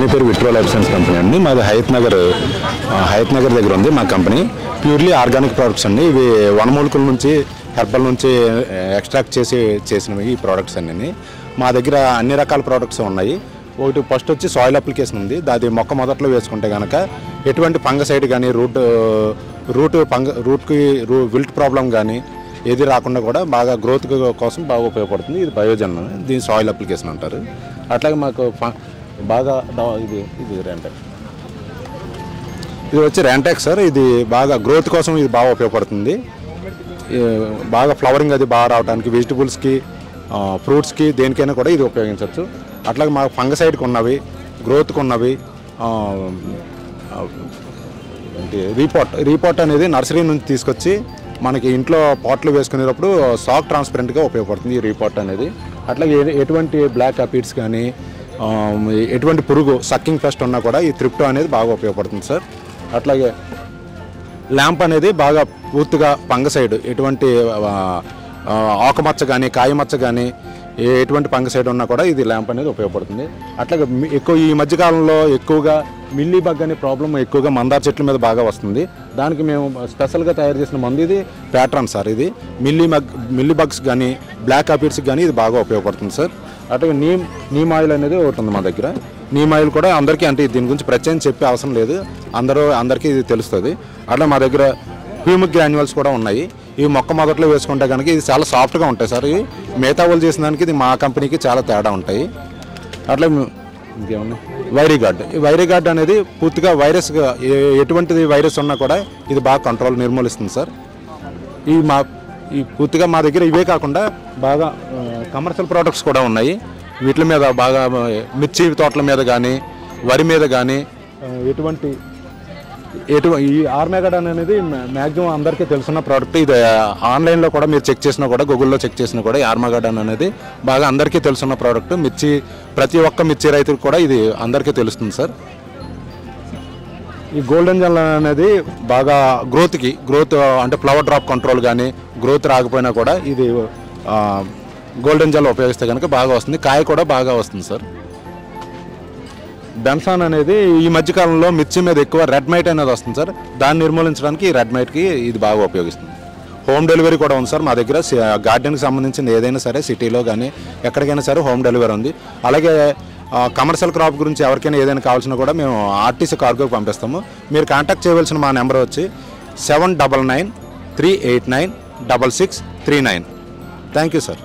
Company పేరు vitro life science company అండి. మాది హయత్ నగర్ దగ్గర ఉంది మా కంపెనీ. ప్యూర్లీ ఆర్గానిక్ ప్రోడక్ట్స్ అండి. ఇవి వనమూలికల నుంచి హెర్బల్ నుంచి ఎక్స్ట్రాక్ట్ చేసినవి ఈ ప్రోడక్ట్స్ అన్నీ. మా దగ్గర అన్ని రకాల ప్రోడక్ట్స్ ఉన్నాయి. ఒకటి ఫస్ట్ వచ్చి సాయిల్ అప్లికేషన్ ఉంది. అది మొక్క మొదట్లో వేసుకుంటే కనుక ఎటువంటి ఫంగసైడ్ కానీ రూట్కి విల్ట్ ప్రాబ్లం కానీ ఏది రాకుండా కూడా బాగా గ్రోత్ కోసం బాగా ఉపయోగపడుతుంది. ఇది బయోజన్, దీని సాయిల్ అప్లికేషన్ అంటారు. అట్లాగే మాకు బాగా ఇది ర్యాంటాక్, ఇది వచ్చి ర్యాంటాక్ సార్. ఇది బాగా గ్రోత్ కోసం ఇది బాగా ఉపయోగపడుతుంది. బాగా ఫ్లవరింగ్ అది బాగా రావడానికి వెజిటబుల్స్కి ఫ్రూట్స్కి దేనికైనా కూడా ఇది ఉపయోగించవచ్చు. అట్లాగే మాకు ఫంగసైడ్కి ఉన్నవి, గ్రోత్కి ఉన్నవి, రీపాట్ అనేది నర్సరీ నుంచి తీసుకొచ్చి మనకి ఇంట్లో పాట్లు వేసుకునేటప్పుడు సాక్ ట్రాన్స్పరెంట్గా ఉపయోగపడుతుంది ఈ రీపాట్ అనేది. అట్లాగే ఎటువంటి బ్లాక్ అపీడ్స్ కానీ ఎటువంటి పురుగు సక్కింగ్ పెస్ట్ ఉన్నా కూడా ఈ త్రిప్టో అనేది బాగా ఉపయోగపడుతుంది సార్. అట్లాగే ల్యాంప్ అనేది బాగా పూర్తిగా ఫంగసైడ్ ఎటువంటి ఆకుమచ్చ కానీ కాయమచ్చ కానీ ఎటువంటి ఫంగసైడ్ ఉన్నా కూడా ఇది ల్యాంప్ అనేది ఉపయోగపడుతుంది. అట్లాగే ఈ మధ్యకాలంలో ఎక్కువగా మిల్లీ బగ్ అనే ప్రాబ్లం ఎక్కువగా మందార చెట్ల మీద బాగా వస్తుంది. దానికి మేము స్పెషల్గా తయారు చేసిన మందు ఇది ప్యాట్రాన్ సార్. ఇది మిల్లీ బగ్స్ కానీ బ్లాక్ అపీడ్స్కి కానీ ఇది బాగా ఉపయోగపడుతుంది సార్. అట్లాగే నీమ్ ఆయిల్ అనేది ఒకటి ఉంది మా దగ్గర. నీమ్ ఆయిల్ కూడా అందరికీ, అంటే దీని గురించి ప్రత్యేకం చెప్పే అవసరం లేదు, అందరికీ ఇది తెలుస్తుంది. అట్లా మా దగ్గర హ్యూమిక్ గ్రాన్యువల్స్ కూడా ఉన్నాయి. ఇవి మొక్క మొదట్లో వేసుకుంటే కనుక ఇది చాలా సాఫ్ట్గా ఉంటాయి సార్. ఇవి మిగతా వాళ్ళు చేసిన దానికి ఇది మా కంపెనీకి చాలా తేడా ఉంటాయి. అట్లా ఇంకేమన్నా వైరీ గార్డ్ అనేది పూర్తిగా వైరస్గా ఎటువంటిది వైరస్ ఉన్నా కూడా ఇది బాగా నిర్మూలిస్తుంది సార్. ఈ పూర్తిగా మా దగ్గర ఇవే కాకుండా బాగా కమర్షియల్ ప్రోడక్ట్స్ కూడా ఉన్నాయి. వీటి మీద బాగా మిర్చి తోటల మీద కానీ వరి మీద కానీ ఈ ఆర్మాగడాన్ అనేది మ్యాక్సిమం అందరికీ తెలుసున్న ప్రోడక్ట్. ఇది ఆన్లైన్లో కూడా మీరు చెక్ చేసినా కూడా, గూగుల్లో చెక్ చేసినా కూడా ఈ ఆర్మాగడాన్ అనేది బాగా అందరికీ తెలుసున్న ప్రోడక్ట్. ప్రతి ఒక్క మిర్చి రైతుకు కూడా ఇది అందరికీ తెలుస్తుంది సార్. ఈ గోల్డెన్ జెల్ అనేది బాగా గ్రోత్ అంటే ఫ్లవర్ డ్రాప్ కంట్రోల్ కానీ గ్రోత్ రాకపోయినా కూడా ఇది గోల్డెన్ జెల్ ఉపయోగిస్తే కనుక బాగా వస్తుంది. కాయ కూడా బాగా వస్తుంది సార్. బెన్సాన్ అనేది ఈ మధ్యకాలంలో మిర్చి మీద ఎక్కువ రెడ్ మైట్ అనేది వస్తుంది సార్. దాన్ని నిర్మూలించడానికి ఈ రెడ్ మైట్కి ఇది బాగా ఉపయోగిస్తుంది. హోమ్ డెలివరీ కూడా ఉంది సార్ మా దగ్గర. గార్డెన్కి సంబంధించింది ఏదైనా సరే సిటీలో కానీ ఎక్కడికైనా సరే హోమ్ డెలివరీ ఉంది. అలాగే కమర్షియల్ క్రాప్ గురించి ఎవరికైనా ఏదైనా కావాల్సినా కూడా మేము ఆర్టీసీ కార్గోకి పంపిస్తాము. మీరు కాంటాక్ట్ చేయవలసిన మా నెంబర్ వచ్చి 7993896639. Thank you sir.